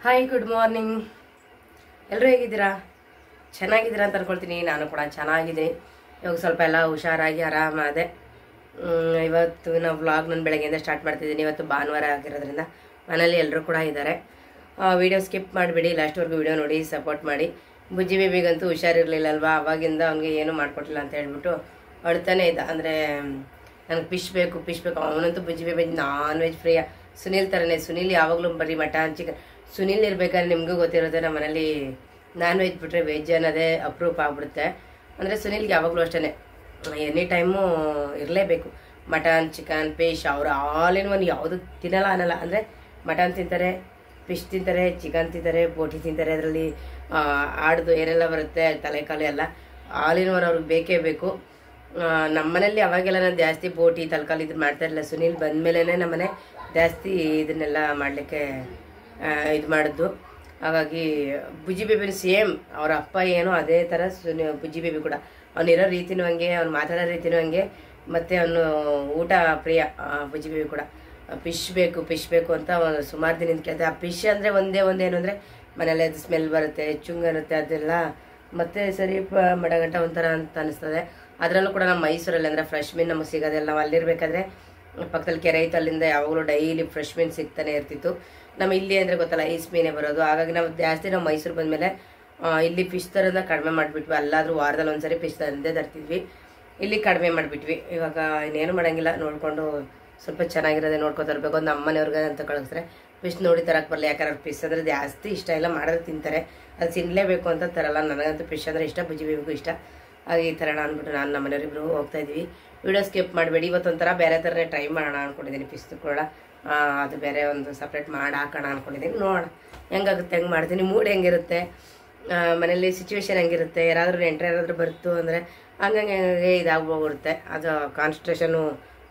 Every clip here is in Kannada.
Hi good morning. ಎಲ್ಲರೂ ಹೇಗಿದ್ದೀರಾ? ಚೆನ್ನಾಗಿದ್ದೀರಾ ಅಂತ ಅನ್ಕೊಳ್ತೀನಿ. ನಾನು ಕೂಡ ಚೆನ್ನಾಗಿದ್ದೀನಿ. ಇವಾಗ ಸ್ವಲ್ಪ ಎಲ್ಲ ಹುಷಾರಾಗಿ ಆರಾಮಾದೆ. ಇವತ್ತು ನಾವು ವ್ಲಾಗ್ ನಾನು ಬೆಳಗ್ಗೆಯಿಂದ ಸ್ಟಾರ್ಟ್ ಮಾಡ್ತಿದ್ದೀನಿ. ಇವತ್ತು ಭಾನುವಾರ ಆಗಿರೋದ್ರಿಂದ ಮನೇಲಿ ಎಲ್ಲರೂ ಕೂಡ ಇದ್ದಾರೆ. ವಿಡಿಯೋ ಸ್ಕಿಪ್ ಮಾಡಿಬಿಡಿ, ಲಾಸ್ಟ್ವರೆಗೂ ವಿಡಿಯೋ ನೋಡಿ ಸಪೋರ್ಟ್ ಮಾಡಿ. ಬುಜ್ಜಿ ಬೇಬಿಗಂತೂ ಹುಷಾರಿರಲಿಲ್ಲ ಅಲ್ವಾ, ಅವಾಗಿಂದ ಅವ್ನಿಗೆ ಏನೂ ಮಾಡ್ಕೊಟ್ಟಿಲ್ಲ ಅಂತ ಹೇಳ್ಬಿಟ್ಟು ಅಳ್ತಾನೆ ಇದ್ದ. ಅಂದರೆ ನನಗೆ ಫಿಶ್ ಬೇಕು ಅವನಂತೂ ಬುಜ್ಜಿ ಬೇಬಿ ನಾನ್ ವೆಜ್ ಫ್ರೀಯ. ಸುನೀಲ್ ಥರನೇ. ಸುನೀಲ್ ಯಾವಾಗಲೂ ಬರೀ ಮಟನ್ ಚಿಕನ್. ಸುನೀಲ್ ಇರ್ಬೇಕಾದ್ರೆ ನಿಮಗೂ ಗೊತ್ತಿರುತ್ತೆ, ನಮ್ಮ ಮನೇಲಿ ನಾನ್ ವೆಜ್ ಬಿಟ್ಟರೆ ವೆಜ್ ಅನ್ನೋದೇ ಅಪ್ರೂಪ್ ಆಗ್ಬಿಡುತ್ತೆ. ಅಂದರೆ ಸುನೀಲ್ಗೆ ಯಾವಾಗಲೂ ಅಷ್ಟೇ ಎನಿ ಟೈಮು ಇರಲೇಬೇಕು. ಮಟನ್ ಚಿಕನ್ ಫಿಶ್ ಅವರು ಆಲ್ ಇನ್ ಒನ್ ಯಾವುದು ತಿನ್ನಲ್ಲ ಅನ್ನಲ್ಲ. ಅಂದರೆ ಮಟನ್ ತಿಂತಾರೆ, ಫಿಶ್ ತಿಂತಾರೆ, ಚಿಕನ್ ತಿಂತಾರೆ, ಬೋಟಿ ತಿಂತಾರೆ. ಅದರಲ್ಲಿ ಆಡ್ದು ಏನೆಲ್ಲ ಬರುತ್ತೆ, ತಲೆಕಾಲು ಎಲ್ಲ ಆಲ್ ಇನ್ ಒನ್ ಅವ್ರಿಗೆ ಬೇಕೇ ಬೇಕು. ನಮ್ಮ ಮನೇಲಿ ಅವಾಗೆಲ್ಲ ನಾನು ಜಾಸ್ತಿ ಬೋಟಿ ತಲೆಕಾಲು ಇದು ಮಾಡ್ತಾ ಇರಲಿಲ್ಲ. ಸುನೀಲ್ ಬಂದಮೇಲೆ ನಮ್ಮನೆ ಜಾಸ್ತಿ ಇದನ್ನೆಲ್ಲ ಮಾಡಲಿಕ್ಕೆ ಇದು ಮಾಡಿದ್ದು. ಹಾಗಾಗಿ ಬುಜ್ಜಿ ಬೇಬಿನ ಸೇಮ್ ಅವ್ರ ಅಪ್ಪ ಏನೋ ಅದೇ ಥರ ಬುಜ್ಜಿ ಬೇಬಿ ಕೂಡ. ಅವನಿರೋ ರೀತಿನೂ ಹಂಗೆ, ಅವ್ನು ಮಾತಾಡೋ ರೀತಿನೂ ಹಂಗೆ, ಮತ್ತು ಅವನು ಊಟ ಪ್ರಿಯ. ಬುಜ್ಜಿ ಬೇಬಿ ಕೂಡ ಫಿಶ್ ಬೇಕು ಅಂತ ಸುಮಾರು ದಿನದಿಂದ ಕೇಳ್ತಾರೆ. ಆ ಫಿಶ್ ಅಂದರೆ ಒಂದೇನು ಅಂದರೆ ಮನೇಲಿ ಅದು ಸ್ಮೆಲ್ ಬರುತ್ತೆ, ಚುಂಗರುತ್ತೆ, ಅದೆಲ್ಲ ಮತ್ತೆ ಸರಿ ಮಡಗಂಟ ಒಂಥರ ಅಂತ ಅನಿಸ್ತದೆ. ಅದರಲ್ಲೂ ಕೂಡ ನಮ್ಮ ಮೈಸೂರಲ್ಲಿ ಅಂದರೆ ಫ್ರೆಶ್ ಮೀನು ನಮಗೆ ಸಿಗೋದಿಲ್ಲ. ನಾವು ಅಲ್ಲಿರ್ಬೇಕಾದ್ರೆ ಪಕ್ಕದಲ್ಲಿ ಕೆರೆ ಇತ್ತು, ಅಲ್ಲಿಂದ ಯಾವಾಗಲೂ ಡೈಲಿ ಫ್ರೆಶ್ ಮೀನು ಸಿಗ್ತಾನೆ ಇರ್ತಿತ್ತು. ನಮ್ಮ ಇಲ್ಲಿ ಅಂದರೆ ಗೊತ್ತಲ್ಲ ಐಸ್ ಮೀನೇ ಬರೋದು. ಹಾಗಾಗಿ ನಾವು ಜಾಸ್ತಿ ನಾವು ಮೈಸೂರು ಬಂದಮೇಲೆ ಇಲ್ಲಿ ಫಿಶ್ ತರೋದನ್ನ ಕಡಿಮೆ ಮಾಡಿಬಿಟ್ವಿ. ಅಲ್ಲಾದರೂ ವಾರದಲ್ಲಿ ಒಂದ್ಸರಿ ಫಿಶ್ ತಂದೇ ತರ್ತಿದ್ವಿ, ಇಲ್ಲಿ ಕಡಿಮೆ ಮಾಡಿಬಿಟ್ವಿ. ಇವಾಗ ಇನ್ನೇನು ಮಾಡೋಂಗಿಲ್ಲ, ನೋಡಿಕೊಂಡು ಸ್ವಲ್ಪ ಚೆನ್ನಾಗಿರೋದೇ ನೋಡ್ಕೊಂಡು ತರಬೇಕು. ಒಂದು ಅಮ್ಮನೆಯವ್ರಿಗೆ ಅಂತ ಕಳಿಸ್ರೆ ಫಿಶ್ ನೋಡಿ ತರಕ್ಕೆ ಬರಲ್ಲ. ಯಾಕಂದ್ರೆ ಅವ್ರು ಫಿಶ್ ಅಂದರೆ ಜಾಸ್ತಿ ಇಷ್ಟ ಇಲ್ಲ, ಮಾಡೋದು ತಿಂತಾರೆ, ಅದು ತಿನ್ನಲೇಬೇಕು ಅಂತ ತರಲ್ಲ. ನನಗಂತೂ ಫಿಶ್ ಅಂದರೆ ಇಷ್ಟ, ಬುಜ್ಜಿ ಬೇಬಿಗೂ ಇಷ್ಟ. ಹಾಗೆ ಈ ಥರ ಅಂದ್ಬಿಟ್ಟು ನಾನು ನಮ್ಮನೆಯವರಿಬ್ರು ಹೋಗ್ತಾ ಇದ್ವಿ. ವಿಡಿಯೋ ಸ್ಕಿಪ್ ಮಾಡಬೇಡಿ. ಇವತ್ತೊಂಥರ ಬೇರೆ ಥರನೇ ಟ್ರೈ ಮಾಡೋಣ ಅಂದ್ಕೊಂಡಿದ್ದೀನಿ. ಫಿಶ್ ಕೂಡ ಅದು ಬೇರೆ ಒಂದು ಸಪ್ರೇಟ್ ಮಾಡಿ ಹಾಕೋಣ ಅಂದ್ಕೊಂಡಿದ್ದೀನಿ. ನೋಡೋಣ ಹೆಂಗಾಗುತ್ತೆ, ಹೆಂಗೆ ಮಾಡ್ತೀನಿ, ಮೂಡ್ ಹೆಂಗಿರುತ್ತೆ, ಮನೇಲಿ ಸಿಚುವೇಶನ್ ಹೆಂಗಿರುತ್ತೆ, ಯಾರಾದರೂ ಯಾರಾದರೂ ಬರ್ತು ಅಂದರೆ ಹಂಗೆ ಇದಾಗೋಗ್ಬಿಡುತ್ತೆ. ಅದು ಕಾನ್ಸಂಟ್ರೇಷನು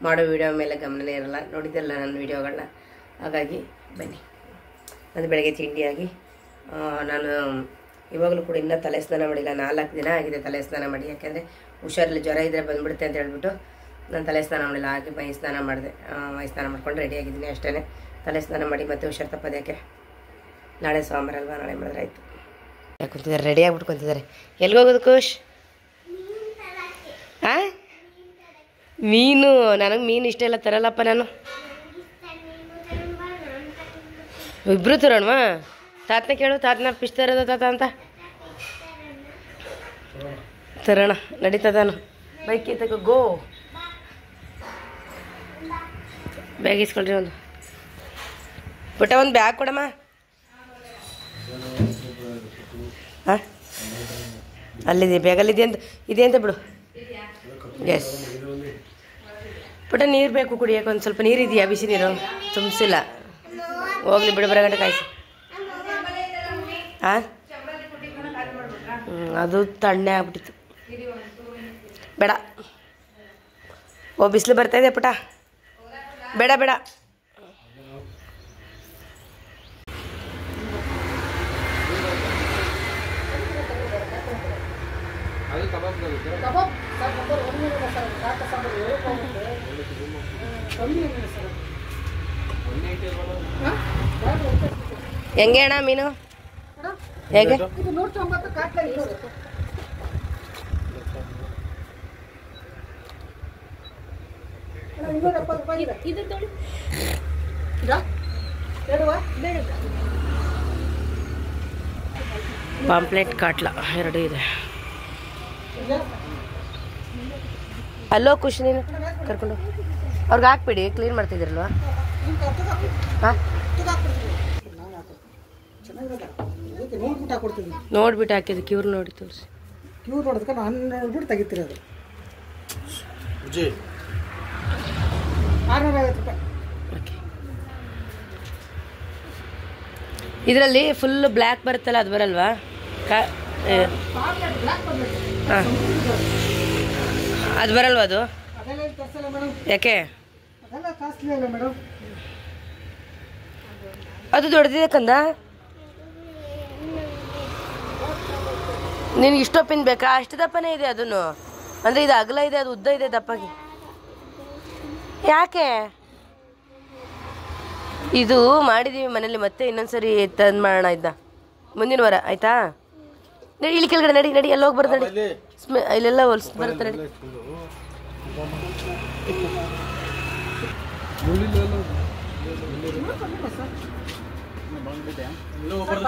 ಮಾಡೋ ವಿಡಿಯೋ ಮೇಲೆ ಗಮನನೇ ಇರಲ್ಲ. ನೋಡಿದ್ದಲ್ಲ ನನ್ನ ವಿಡಿಯೋಗಳನ್ನ. ಹಾಗಾಗಿ ಬನ್ನಿ. ಅದು ಬೆಳಗ್ಗೆ ತಿಂಡಿಯಾಗಿ ನಾನು ಇವಾಗಲೂ ಕೂಡ ಇನ್ನೂ ತಲೆ ಸ್ನಾನ ಮಾಡಿಲ್ಲ. 4 ದಿನ ಆಗಿದೆ ತಲೆ ಸ್ನಾನ ಮಾಡಿ. ಯಾಕೆಂದರೆ ಹುಷಾರಿಲ್ಲ, ಜ್ವರ ಇದ್ದರೆ ಬಂದುಬಿಡುತ್ತೆ ಅಂತ ಹೇಳ್ಬಿಟ್ಟು ನಾನು ತಲೆ ಸ್ನಾನ ಮಾಡಿಲ್ಲ. ಹಾಗೆ ಮೈ ಸ್ನಾನ ಮಾಡಿದೆ. ಮೈ ಸ್ನಾನ ಮಾಡ್ಕೊಂಡು ರೆಡಿಯಾಗಿದ್ದೀನಿ ಅಷ್ಟೇ. ತಲೆ ಸ್ನಾನ ಮಾಡಿ ಮತ್ತೆ ಹುಷಾರು ತಪ್ಪೋದಕ್ಕೆ ನಾಳೆ ಸೋಮವಾರ ಅಲ್ವಾ, ನಾಳೆ ಮಾಡಿದ್ರೆ ಆಯಿತು. ಕುಂತಿದ್ದಾರೆ, ರೆಡಿ ಆಗ್ಬಿಟ್ಟು ಕುಂತಿದ್ದಾರೆ. ಎಲ್ಲಿಗೋಗೋದು ಖುಷ್? ಹಾಂ, ಮೀನು. ನನಗೆ ಮೀನು ಇಷ್ಟ ಇಲ್ಲ, ತರಲ್ಲಪ್ಪ ನಾನು. ಇಬ್ಬರು ತರೋಣವಾ? ತಾತನ ಕೇಳು, ತಾತನ ಫಿಶ್ ತರೋದ ತಾತ ಅಂತ ತರೋಣ. ನಡೀತದಾನು ಬೈಕ್ ತಗೋ, ಗೋ. ಬ್ಯಾಗ್ ಇಸ್ಕೊಳ್ರಿ ಒಂದು ಪುಟ್ಟ, ಒಂದು ಬ್ಯಾಗ್ ಕೊಡಮ್ಮ. ಹಾಂ, ಅಲ್ಲಿದೆ ಬ್ಯಾಗಲ್ಲಿದೆ ಅಂತ, ಇದೆ ಅಂತ ಬಿಡು. ಎಸ್ ಪುಟ್ಟ, ನೀರು ಬೇಕು ಕುಡಿಯೋಕೆ. ಒಂದು ಸ್ವಲ್ಪ ನೀರು ಇದೆಯಾ? ಬಿಸಿ ನೀರು ತುಂಬಿಸಿಲ್ಲ. ಹೋಗ್ಲಿ ಬಿಡು, ಬರಗಂಟೆ ಕಾಯಿಸಿ. ಹಾಂ, ಅದು ತಣ್ಣೆ ಆಗ್ಬಿಟ್ಟಿತ್ತು. ಬೇಡ, ಓ ಬಿಸಿಲು ಬರ್ತಾಯಿದೆ ಪುಟ, ಬೇಡ. ಹೆಂಗೆ ಅಣ್ಣ ಮೀನು? ಹೇಗೆ? ಪಾಂಪ್ಲೆಟ್ ಕಾಟ್ಲ 2 ಇದೆ. ಅಲ್ಲೋ ಖುಷಿ, ನೀನು ಕರ್ಕೊಂಡು ಅವ್ರಿಗೆ ಹಾಕ್ಬಿಡಿ. ಕ್ಲೀನ್ ಮಾಡ್ತಿದ್ದೀರಲ್ವಾ? ಹಾಂ, ನೋಡ್ಬಿಟ್ಟು ಹಾಕಿದ್ದು. ಕ್ಯೂರ್ ನೋಡಿ ತೋರಿಸಿ. ಕ್ಯೂರ್ ನೋಡೋದಕ್ಕೆ ನಾನು ನೋಡ್ಬಿಟ್ಟು ತೆಗಿತಿರೋದು. 650 ರೂಪಾಯಿ. ಓಕೆ, ಇದರಲ್ಲಿ ಫುಲ್ ಬ್ಲ್ಯಾಕ್ ಬರುತ್ತಲ್ಲ, ಅದು ಬರಲ್ವಾ? ಹಾಂ, ಅದು ಬರಲ್ವಾ? ಅದು ಯಾಕೆ? ಅದು ದೊಡ್ಡದಿದೆ ಕಂದ. ನಿನ್ಗೆ ಇಷ್ಟೊಪ್ಪಿನ ಬೇಕಾ? ಅಷ್ಟು ದಪ್ಪನೇ ಇದೆ ಅದನ್ನು. ಅಂದರೆ ಇದು ಅಗಲ ಇದೆ, ಅದು ಉದ್ದ ಇದೆ, ದಪ್ಪಾಗಿ. ಯಾಕೆ ಇದು ಮಾಡಿದ್ದೀವಿ ಮನೇಲಿ, ಮತ್ತೆ ಇನ್ನೊಂದ್ಸರಿ ತಂದು ಮಾಡೋಣ ಇದ್ದ ಮುಂದಿನ ವಾರ ಆಯ್ತಾ. ನಡಿ ಇಲ್ಲಿ ಕೆಳಗಡೆ ನಡಿ ನಡಿ, ಎಲ್ಲ ಹೋಗಿ ಬರ್ದು ನಡಿ, ಇಲ್ಲೆಲ್ಲ ಹೊಲ್ಸ್ ಬರುತ್ತೆ ನಡಿ.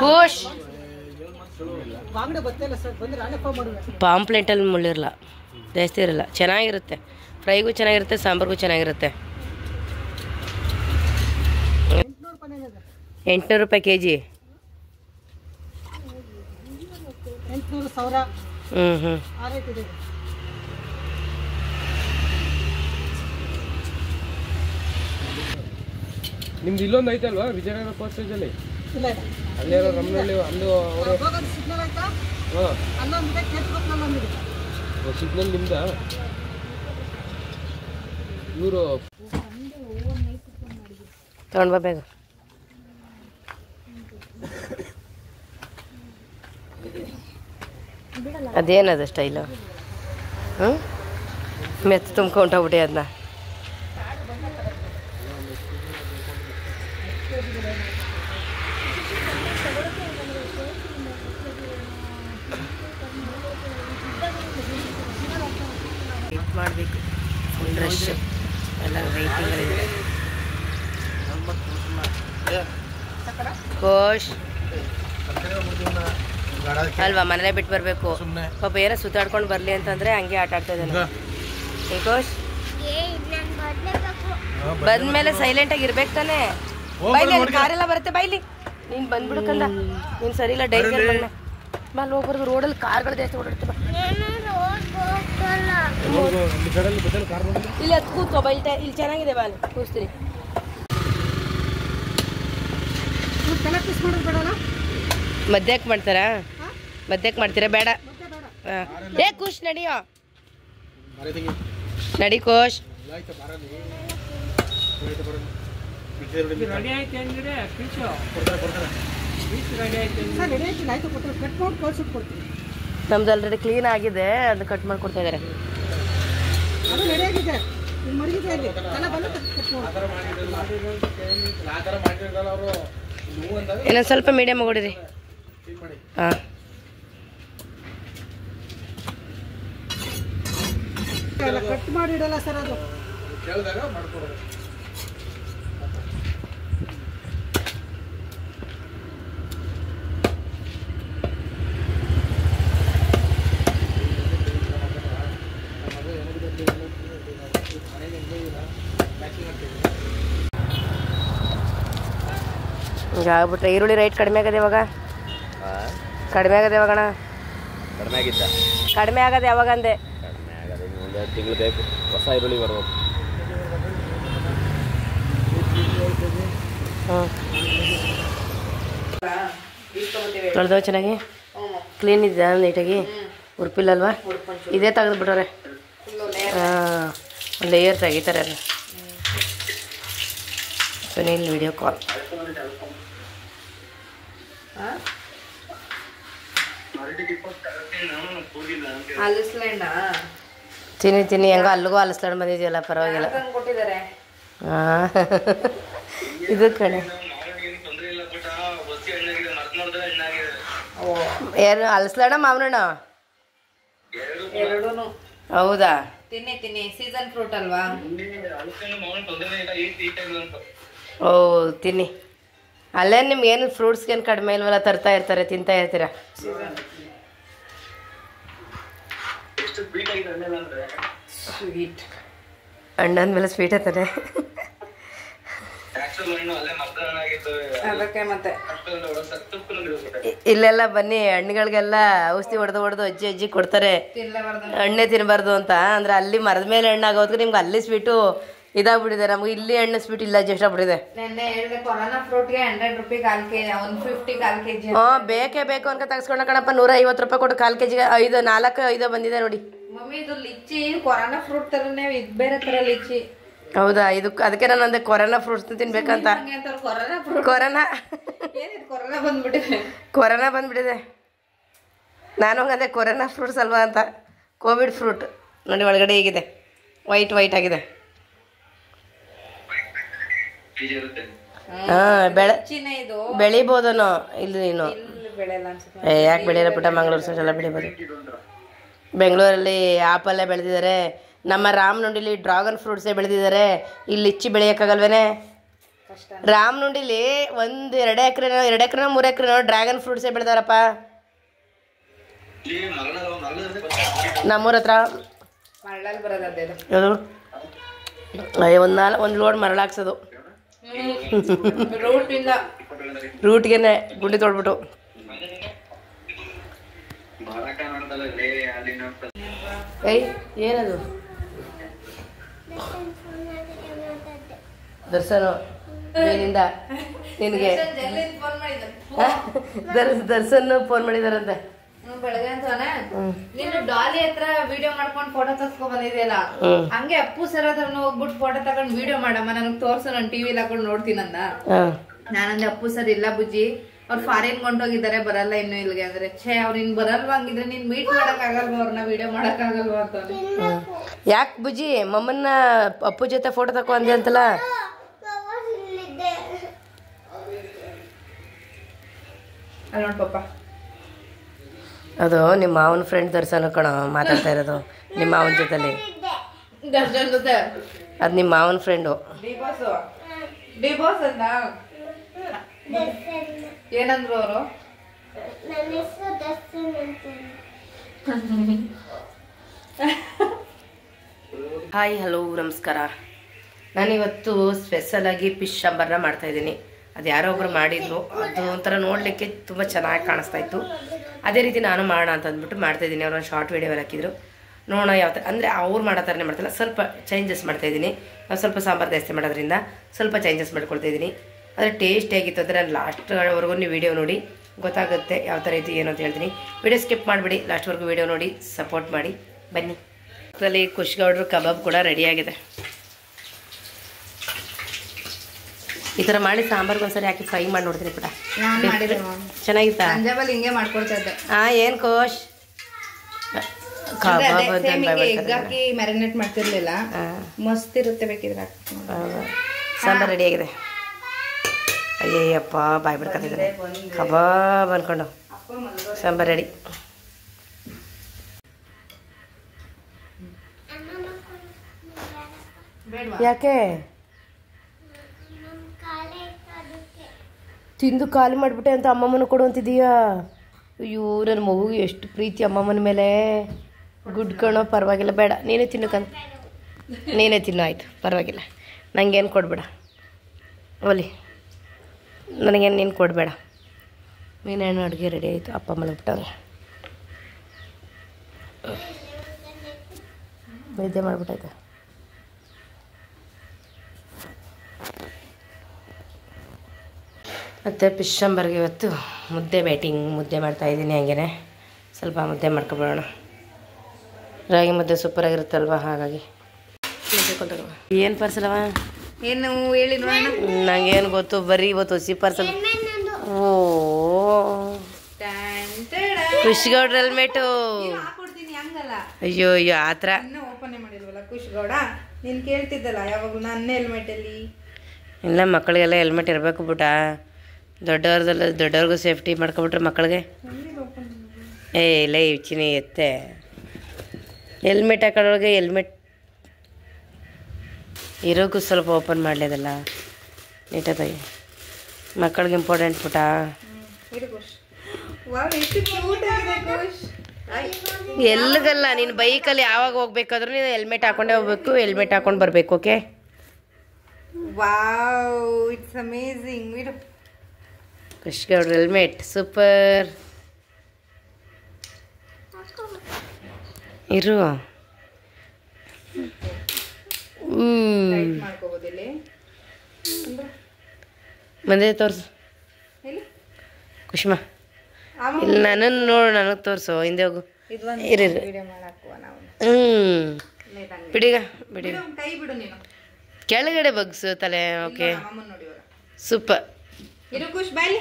ಖುಷ್ ಪಾಂಪ್ಲೆಂಟಲ್ಲಿ ಮುಳ್ಳಿರಲ್ಲ, ಜಾಸ್ತಿ ಇರಲ್ಲ, ಚೆನ್ನಾಗಿರುತ್ತೆ. ಫ್ರೈಗೂ ಚೆನ್ನಾಗಿರುತ್ತೆ, ಸಾಂಬಾರ್ಗೂ ಚೆನ್ನಾಗಿರುತ್ತೆ. 800 ರೂಪಾಯಿ kg. ನಿಮ್ದು ಇಲ್ಲೊಂದು ಐತಲ್ವಾ ವಿಜಯನಗರ ಪಾಸ್ಟೇಜಲ್ಲಿ? ಅಲ್ಲೇ ರಮನಹಳ್ಳಿ ಅಂದು ಸಿಗ್ನಲ್ ನಿಮ್ದ ಇವರು ತಗೊಂಡ್ ಬಾ ಬೇಗ. ಅದೇನದು ಸ್ಟೈಲು? ಮೆತ್ತು ತುಂಬ್ಕೊಂಡೋಗ್ಬಿಟ್ಟೆ ಅದನ್ನ. ಮಾಡಬೇಕು ಫುಲ್ ರಶ್ ಎಲ್ಲ ವೆಯ್ಟಿಂಗಲ್ಲಿದೆ. ಕೋಶ್ ಅಲ್ವಾ, ಮನೇಲೆ ಬಿಟ್ಟು ಬರಬೇಕು ಪಾಪ. ಏನೋ ಸುತ್ತಾಡ್ಕೊಂಡು ಬರಲಿ ಅಂತಂದ್ರೆ ಹಂಗೆ ಆಟ ಆಡ್ತಾ ಇದ್ದಾನೆ. ಕೋಶ್ ಬಂದ್ಮೇಲೆ ಸೈಲೆಂಟಾಗಿ ಇರ್ಬೇಕು ತಾನೆ. ಬೈಲಿ, ಕಾರೆಲ್ಲ ಬರುತ್ತೆ, ಬೈಲಿ. ನೀನು ಬಂದ್ಬಿಡ್ಕಂದ, ನೀನು ಸರಿ ಇಲ್ಲ, ಡೈಲಿ ಬಣ್ಣ ಅಲ್ಲಿ ಹೋಗ್ಬಾರ್ದು. ರೋಡಲ್ಲಿ ಕಾರ್ಗಳು ಜಾಸ್ತಿ ಓಡಾಡ್ತವೆ. ಇಲ್ಲಿ ಅದು ಕೂತ್ಕೋ, ಬೈಲ್ಟೆ ಇಲ್ಲಿ ಚೆನ್ನಾಗಿದೆ, ಬಾ ಅಲ್ಲಿ ಕೂರಿಸ್ತೀನಿ. ಮಧ್ಯಕ್ಕೆ ಮಾಡ್ತಾರಾ? ಮಧ್ಯಕ್ಕೆ ಮಾಡ್ತೀರಾ? ಬೇಡ. ಏ ಖುಷ್ ನಡಿಯೋ, ನಡಿ ಕೋಶ್. ನಮ್ದು ಆಲ್ರೆಡಿ ಕ್ಲೀನ್ ಆಗಿದೆ, ಅದು ಕಟ್ ಮಾಡಿ ಕೊಡ್ತಾ ಇದಾರೆ. ಇನ್ನೊಂದು ಸ್ವಲ್ಪ ಮೀಡಿಯಮ್ ಕೊಡಿರಿ. ಹಾಂ, ಕಟ್ ಮಾಡಿಡಲ್ಲ ಸರ್, ಅದು ಈಗ ಆಗ್ಬಿಟ್ರೆ. ಈರುಳ್ಳಿ ರೇಟ್ ಕಡಿಮೆ ಆಗದೆ ಇವಾಗ? ಕಡಿಮೆ ಆಗದೆ ಯಾವಾಗಣ? ಕಡಿಮೆ ಆಗಿದ್ದ? ಕಡಿಮೆ ಆಗದೆ ಯಾವಾಗ ಅಂದೆ? ಕಡಿಮೆ ಆಗದೆ, ಒಂದು ತಿಂಗಳು ಬೇಕು ಹೊಸ ಈರುಳ್ಳಿ ಬರ್ಬೇಕು. ತೊಳೆದವ ಚೆನ್ನಾಗಿ ಕ್ಲೀನ್ ಇದೆಯಾ? ನೀಟಾಗಿ ಉರ್ಪಿಲ್ಲಲ್ವಾ? ಇದೇ ತೆಗೆದುಬಿಟ್ಟವ್ರೆ. ಹಾಂ, ಒಂದು ಲೇಯರ್ ತೆಗಿತಾರೆ ಅಲ್ಲ. Sunil video call. ತಿನ್ನಿ ತಿನ್ನಿ, ಹೆಂಗೋ ಅಲ್ಲಿಗೂ ಅಲಸ್ಲಾಡ್ ಬಂದಿದೆಯಲ್ಲ, ಪರವಾಗಿಲ್ಲ. ಹಾಂ, ಇದು ಕಣೆ. ಏನು ಅಲಸ್ಲಾಡ ಮಾವನಣ್ಣ? ಹೌದಾ? ತಿನ್ನಿ ತಿನ್ನಿ, ಸೀಸನ್ ಫ್ರೂಟ್ ಅಲ್ವಾ? ಓ ತಿನ್ನಿ. ಅಲ್ಲೇ ನಿಮ್ಗೆ ಏನು ಫ್ರೂಟ್ಸ್ಗೇನು ಕಡಿಮೆ ಇಲ್ವಲ್ಲ, ತರ್ತಾ ಇರ್ತಾರೆ, ತಿಂತಾ ಇರ್ತೀರಾ. ಸ್ವೀಟ್ ಅಣ್ಣನ ಮೇಲೆ ಸ್ವೀಟ್ ಅಂತಾನೆ. ಅದಕ್ಕೆ ಮತ್ತೆ ಇಲ್ಲೆಲ್ಲ ಬನ್ನಿ, ಹಣ್ಣುಗಳಿಗೆಲ್ಲ ಔಷಧಿ ಹೊಡೆದು ಅಜ್ಜಿ ಕೊಡ್ತಾರೆ, ಹಣ್ಣೆ ತಿನ್ನಬಾರ್ದು ಅಂತ. ಅಂದ್ರೆ ಅಲ್ಲಿ ಮರದ ಮೇಲೆ ಹಣ್ಣು ಆಗೋದಕ್ಕೆ ನಿಮ್ಗೆ ಅಲ್ಲಿ ಸ್ವೀಟು ಇದಾಗ್ಬಿಟ್ಟಿದೆ, ನಮ್ಗೆ ಇಲ್ಲಿ ಹಣ್ಣು ಸ್ವೀಟ್ ಇಲ್ಲ, ಅಡ್ಜಸ್ಟ್ ಆಗ್ಬಿಟ್ಟಿದೆ. ಕೊರೋನಾ ಫ್ರೂಟ್ಗೆ 100 ರೂಪಾಯಿ ಕಾಲ್ ಕೆಜಿ, 150 ಕಾಲ್ ಕೆಜಿ. ಬೇಕೇ ಬೇಕು ಅಂತ ತೆಗೆಸ್ಕೊಂಡ ಕಣಪ್ಪ. 150 ರೂಪಾಯಿ ಕೊಟ್ಟು ಕಾಲ್ ಕೆಜಿಗೆ 4-5 ಬಂದಿದೆ ನೋಡಿ. ಮಮ್ಮಿ ಇದು ಲಿಚ್ಚಿ, ಕೊರೋನಾ ಫ್ರೂಟ್ ತರನೇ ಇದು ಬೇರೆ ತರ ಲಿಚ್ಚಿ. ಹೌದಾ? ಇದು ಅದಕ್ಕೆ ನಾನು ಅಂದೆ ಕೊರೋನಾ ಫ್ರೂಟ್ಸ್ ತಿನ್ಬೇಕಂತ. ಕೊರೋನಾ ಬಂದ್ಬಿಟ್ಟಿದೆ. ನಾನು ಹಂಗಂದೆ ಕೊರೋನಾ ಫ್ರೂಟ್ಸ್ ಅಲ್ವಾ ಅಂತ. ಕೋವಿಡ್ ಫ್ರೂಟ್ ನೋಡಿ, ಒಳಗಡೆ ಹೇಗಿದೆ, ವೈಟ್ ಆಗಿದೆ. ಇದು ಬೆಳಿಬೋದನೋ ಇಲ್ಲಿ ನೀನು ಇಲ್ಲಿ ಬೆಳೆಯಲ್ಲ ಅನ್ಸುತ್ತೆ. ಯಾಕೆ ಬೆಳೆಯಲ್ಲ ಪುಟ್ಟ, ಮಂಗಳೂರು ಸೈಡ್ ಎಲ್ಲ ಬೆಳಿಬೋದು. ಬೆಂಗಳೂರಲ್ಲಿ ಆಪಲ್ಲೇ ಬೆಳೆದಿದ್ದಾರೆ, ನಮ್ಮ ರಾಮನುಂಡಿಲಿ ಡ್ರಾಗನ್ ಫ್ರೂಟ್ಸೇ ಬೆಳೆದಿದ್ದಾರೆ, ಇಲ್ಲಿ ಲಿಚ್ಚಿ ಬೆಳೆಯೋಕ್ಕಾಗಲ್ವೇನೆ? ರಾಮನುಂಡಿಲಿ 2 ಎಕರೆನೋ 3 ಎಕರೆನೋ ಡ್ರ್ಯಾಗನ್ ಫ್ರೂಟ್ಸೇ ಬೆಳೆದಾರಪ್ಪ. ನಮ್ಮೂರ ಹತ್ರ ಮರಳಲ್ಲಿ ಬರೋದು ಯಾವುದು ಒಂದು ಲೋಡ್ ಮರಳಾಕ್ಸೋದು ರೂಟ್ಗೆನೆ ಗುಂಡಿ ತೊಳ್ಬಿಟ್ಟು. ಏಯ್ ಏನದು ದರ್ಶನ ಏನಿಂದ ನಿನಗೆ ದರ್ಶನ್ ಫೋನ್ ಮಾಡಿದಾರಂತೆ ಬೆಳಗ್ಗೆ ಅಂತಾನೆ ನೀನು ಡಾಲಿ ಹತ್ರ ವಿಡಿಯೋ ಮಾಡ್ಕೊಂಡು ಫೋಟೋ ತಗ್ಸ್ಕೊಂಡ್ ಬಂದಿದ್ಯಲ್ಲ, ಹಂಗೆ ಅಪ್ಪು ಸರ್ ಹತ್ರ ಹೋಗ್ಬಿಟ್ಟು ಫೋಟೋ ತಗೊಂಡ್ ವಿಡಿಯೋ ಮಾಡಮ್ಮ ನನಗ್ ತೋರ್ಸು, ನಾನು ಟಿವಿಲಿ ಹಾಕೊಂಡು ನೋಡ್ತೀನಂದ. ನಾನಂದ್ರೆ ಅಪ್ಪು ಸರ್ ಇಲ್ಲ ಬುಜ್ಜಿ, ಅವ್ರು ಫಾರಿನ್ ಕೊಂಡೋಗಿದ್ದಾರೆ, ಬರಲ್ಲ ಇನ್ನು ಇಲ್ಲಿಗೆ ಅಂದ್ರೆ. ಅವ್ರು ಇನ್ ಬರಲ್ವಾ, ಹಂಗಿದ್ರೆ ನೀನ್ ಮೀಟ್ ಮಾಡಕ್ ಆಗಲ್ವಾ, ಅವ್ರನ್ನ ವಿಡಿಯೋ ಮಾಡಕ್ ಆಗಲ್ವಾ ಅಂತ. ಯಾಕೆ ಬುಜ್ಜಿ ಮಮ್ಮನ್ನ ಅಪ್ಪು ಜೊತೆ ಫೋಟೋ ತಕೊ ಅಂದೆ ಅಂತಲ್ಲ? ಅಲ್ಲಿ ನೋಡ್ ಪಾಪ, ಅದು ನಿಮ್ಮ ಮಾವನ ಫ್ರೆಂಡ್ ದರ್ಶನ ಕಣ ಮಾತಾಡ್ತಾ ಇರೋದು, ನಿಮ್ಮ ಮಾವನ ಜೊತೆಲಿ. ದರ್ಶನ್ ಜೊತೆ ಅದು ನಿಮ್ಮ ಮಾವನ ಫ್ರೆಂಡು. ಡಿ ಬಾಸ್ ಅಂತ ಏನಂದ್ರು ಅವರು? ಹಾಯ್ ಹಲೋ ನಮಸ್ಕಾರ. ನಾನಿವತ್ತು ಸ್ಪೆಷಲಾಗಿ ಫಿಶ್ ಸಾಂಬಾರನ್ನ ಮಾಡ್ತಾಯಿದ್ದೀನಿ. ಅದು ಯಾರೋ ಒಬ್ರು ಮಾಡಿದ್ರು, ಅದು ಒಂಥರ ನೋಡಲಿಕ್ಕೆ ತುಂಬ ಚೆನ್ನಾಗಿ ಕಾಣಿಸ್ತಾ ಇತ್ತು. ಅದೇ ರೀತಿ ನಾನು ಮಾಡೋಣ ಅಂತ ಅಂದ್ಬಿಟ್ಟು ಮಾಡ್ತಾಯಿದ್ದೀನಿ. ಅವ್ರು ಶಾರ್ಟ್ ವೀಡಿಯೋಲ್ಲಿ ಹಾಕಿದ್ರು, ನೋಡೋಣ ಯಾವ ಥರ ಅಂದರೆ ಅವ್ರು ಮಾಡೋ ಥರನೇ ಮಾಡ್ತಿಲ್ಲ, ಸ್ವಲ್ಪ ಚೇಂಜಸ್ ಮಾಡ್ತಾಯಿದ್ದೀನಿ. ನಾವು ಸ್ವಲ್ಪ ಸಾಂಬಾರು ಜಾಸ್ತಿ ಮಾಡೋದ್ರಿಂದ ಸ್ವಲ್ಪ ಚೇಂಜಸ್ ಮಾಡ್ಕೊಳ್ತಾಯಿದ್ದೀನಿ. ಆದರೆ ಟೇಸ್ಟ್ ಹೇಗಿತ್ತು ಅಂದರೆ ನಾನು ಲಾಸ್ಟ್ವರೆಗೂ ನೀವು ವೀಡಿಯೋ ನೋಡಿ ಗೊತ್ತಾಗುತ್ತೆ ಯಾವ ಥರ ಇತ್ತು ಏನು ಅಂತ ಹೇಳ್ತೀನಿ. ವೀಡಿಯೋ ಸ್ಕಿಪ್ ಮಾಡಿಬಿಡಿ, ಲಾಸ್ಟ್ವರೆಗೂ ವೀಡಿಯೋ ನೋಡಿ ಸಪೋರ್ಟ್ ಮಾಡಿ ಬನ್ನಿ. ಅದರಲ್ಲಿ ಖುಷ್ಗೌಡ್ರು ಕಬಾಬ್ ಕೂಡ ರೆಡಿಯಾಗಿದೆ. ಈ ಥರ ಮಾಡಿ ಸಾಂಬಾರ್ಗೆ ಒಂದ್ಸರಿ ಹಾಕಿ ಫ್ರೈ ಮಾಡಿ ನೋಡ್ತೀನಿ ಪುಟ. ಚೆನ್ನಾಗಿತ್ತಾ? ಪಂಜಾಬಲ್ಲಿ ಹಿಂಗೆ ಮಾಡ್ಕೊಳ್ತಾ ಇದ್ದೆ. ಏನು ಕೋಶ್ ಎಗ್ ಹಾಕಿ ಮ್ಯಾರಿನೇಟ್ ಮಾಡ್ತಿರ್ಲಿಲ್ಲ, ಮಸ್ತ್ ಇರುತ್ತೆ. ಬೇಕಿದ್ರೆ ಸಾಂಬಾರು ರೆಡಿಯಾಗಿದೆ. ಅಯ್ಯಯ್ಯಪ್ಪ ಬಾಯ್ ಬಿಡ್ಕೊತಿದ್ದಾರೆ, ಕಬಾಬ್ ಅನ್ಕೊಂಡು. ಸಾಂಬಾರು ರೆಡಿ. ಯಾಕೆ ತಿಂದು ಖಾಲಿ ಮಾಡಿಬಿಟ್ಟೆ ಅಂತ ಅಮ್ಮಮ್ಮನ ಕೊಡು ಅಂತಿದ್ದೀಯಾ? ಅಯ್ಯೋ ನನ್ನ ಮಗುಗೆ ಎಷ್ಟು ಪ್ರೀತಿ ಅಮ್ಮಮ್ಮನ ಮೇಲೆ. ಗುಡ್ ಕಣೋ, ಪರವಾಗಿಲ್ಲ, ಬೇಡ ನೀನೇ ತಿನ್ನಕಂತ, ನೀನೇ ತಿನ್ನು ಆಯಿತು, ಪರವಾಗಿಲ್ಲ. ನನಗೇನು ಕೊಡಬೇಡ ಒಲಿ, ನನಗೇನು ನೀನು ಕೊಡಬೇಡ. ಮೀನೇನು ಅಡುಗೆ ರೆಡಿ ಆಯಿತು, ಅಪ್ಪ ಮಲಗ್ಬಿಟ್ಟವ್ರೆ. ನಿದ್ದೆ ಮಾಡಿಬಿಟ್ಟಾಯ್ತು. ಮತ್ತು ಫಿಶ್ ಸಾಂಬಾರ್ಗೆ ಇವತ್ತು ಮುದ್ದೆ ಮಾಡ್ತಾಯಿದ್ದೀನಿ. ಹಂಗೆ ಸ್ವಲ್ಪ ಮುದ್ದೆ ಮಾಡ್ಕೊಬಿಡೋಣ. ರಾಗಿ ಮುದ್ದೆ ಸೂಪರಾಗಿರುತ್ತಲ್ವ, ಹಾಗಾಗಿ ಏನು ಪಾರ್ಸಲವ? ಏನು ಹೇಳಿ ನೋಡೋಣ. ನಂಗೇನು ಗೊತ್ತು, ಬರೀ ಇವತ್ತು ಹಸಿ ಪಾರ್ಸಲ್. ಓ ಖುಷ್ಗೌಡ್ರ ಹೆಲ್ಮೆಟು. ಅಯ್ಯೋ ಅಯ್ಯೋ ಆ ಥರ ಓಪನ್ ಮಾಡಿಲ್ವಲ್ಲ ಖುಷ್ಗೌಡ, ನೀನು ಕೇಳ್ತಿದ್ದಲ್ಲ ಯಾವಾಗಲೂ ನನ್ನ ಹೆಲ್ಮೆಟಲ್ಲಿ. ಇಲ್ಲ, ಮಕ್ಕಳಿಗೆಲ್ಲ ಹೆಲ್ಮೆಟ್ ಇರಬೇಕು ಬಿಟ್ಟ. ದೊಡ್ಡವ್ರಿಗೂ ಸೇಫ್ಟಿ ಮಾಡ್ಕೊಬಿಟ್ರೆ ಮಕ್ಕಳಿಗೆ. ಇಲ್ಲ ಚಿನಿ ಎತ್ತೆ ಹೆಲ್ಮೆಟ್ ಹಾಕೊಳ್ಳೋರಿಗೆ ಹೆಲ್ಮೆಟ್ ಇರೋಕ್ಕೂ ಸ್ವಲ್ಪ ಓಪನ್ ಮಾಡಲೇದಲ್ಲ ನೀಟಾಗಿ. ಮಕ್ಕಳಿಗೆ ಇಂಪಾರ್ಟೆಂಟ್ ಪುಟ. ಎಲ್ಲಿಗಲ್ಲ, ನೀನು ಬೈಕಲ್ಲಿ ಯಾವಾಗ ಹೋಗ್ಬೇಕಾದ್ರೂ ನೀನು ಹೆಲ್ಮೆಟ್ ಹಾಕೊಂಡೇ ಹೋಗ್ಬೇಕು, ಹೆಲ್ಮೆಟ್ ಹಾಕೊಂಡು ಬರಬೇಕು. Okay, wow, it's amazing. ಖುಷ್ಗೌಡ್ರ ಹೆಲ್ಮೆಟ್ ಸೂಪರ್. ಇರು ಬಂದೆ ತೋರ್ಸು ಕುಷ್ಮಾ. ಇಲ್ಲಿ ನನ್ನನ್ನು ನೋಡು, ನನಗೆ ತೋರಿಸು, ಹಿಂದೆ ಹೋಗು. ಇರಿ ಬಿಡೀಗ ಬಿಡಿ, ಕೆಳಗಡೆ ಬಗ್ಸು ತಲೆ. Okay super. ಇರು ಖುಷ್ ಬಾಯ್ಲಿ,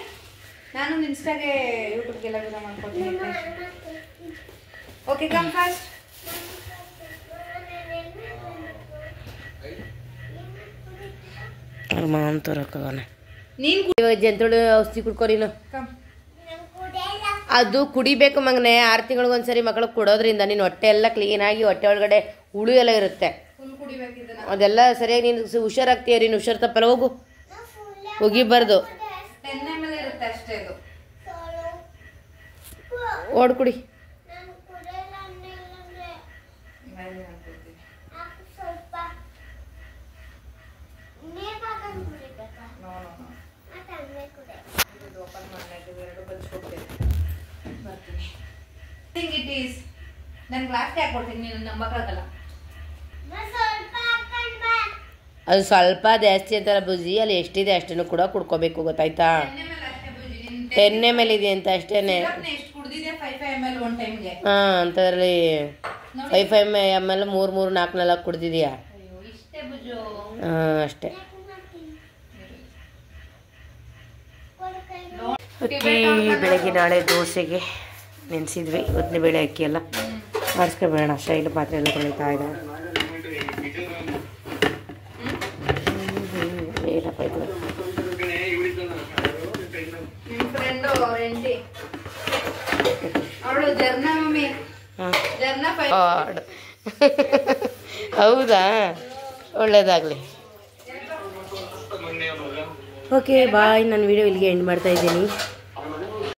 ನಾನು ಇನ್ಸ್ಟಾಗೆ ಯೂಟ್ಯೂಬ್ಗೆಲ್ಲ ವಿಡಿಯೋ ಮಾಡ್ಕೊಡ್ತೀನಿ. Okay come fast. ಅವ್ರ ಮಾವನ ತೋರಕ್ಕವನೆ. ನೀನ್ ಇವಾಗ ಜಂತುಳು ಔಷಧಿ ಕುಡ್ಕೊ ನೀನು. ಅದು ಕುಡಿಬೇಕು ಮಗನೆ. 6 ತಿಂಗಳಿಗೊಂದ್ಸರಿ ಮಕ್ಕಳಿಗೆ ಕೊಡೋದ್ರಿಂದ ನೀನು ಹೊಟ್ಟೆ ಎಲ್ಲ ಕ್ಲೀನಾಗಿ ಹೊಟ್ಟೆ ಒಳಗಡೆ ಹುಳು ಎಲ್ಲ ಇರುತ್ತೆ, ಅದೆಲ್ಲ ಸರಿಯಾಗಿ ನೀನು ಹುಷಾರಾಗ್ತೀಯ. ನೀನು ಹುಷಾರು ತಪ್ಪಲ್ಲ, ಹೋಗು ಹೋಗಿಬಾರ್ದು. ಓಡ್ ಕುಡಿ. ಅದು ಸ್ವಲ್ಪ ಜಾಸ್ತಿ ಅಂತಾರ ಬುಜ್ಜಿ, ಅಲ್ಲಿ ಎಷ್ಟಿದೆ ಅಷ್ಟನ್ನು ಕೂಡ ಕುಡ್ಕೋಬೇಕು, ಗೊತ್ತಾಯ್ತಾ? 10 ml ಇದೆ ಅಂತ ಅಷ್ಟೇನೆ. ಹಾಂ, ಅಂತದ್ರಲ್ಲಿ 5 ml 3 4 ಕುಡ್ದಿದ್ಯಾ? ಹಾಂ, ಅಷ್ಟೇ. ಅಕ್ಕಿ ಬೆಳಗ್ಗೆ ನಾಳೆ ದೋಸೆಗೆ ನೆನೆಸಿದ್ವಿ, ಉದ್ದಿನಬೇಳೆ ಅಕ್ಕಿ ಎಲ್ಲ ಮಾಡಿಸ್ಕೊಬೇಡ. ಶೈಲು ಪಾತ್ರೆ ಎಲ್ಲ ತೊಳಿತಾ ಇದ್ದಾವೆ. ಏನಪ್ಪ ಇದು? ಹೌದಾ, ಒಳ್ಳೇದಾಗಲಿ. Okay bye. ನಾನು ವಿಡಿಯೋ ಇಲ್ಲಿಗೆ ಎಂಡ್ ಮಾಡ್ತಾ ಇದ್ದೀನಿ.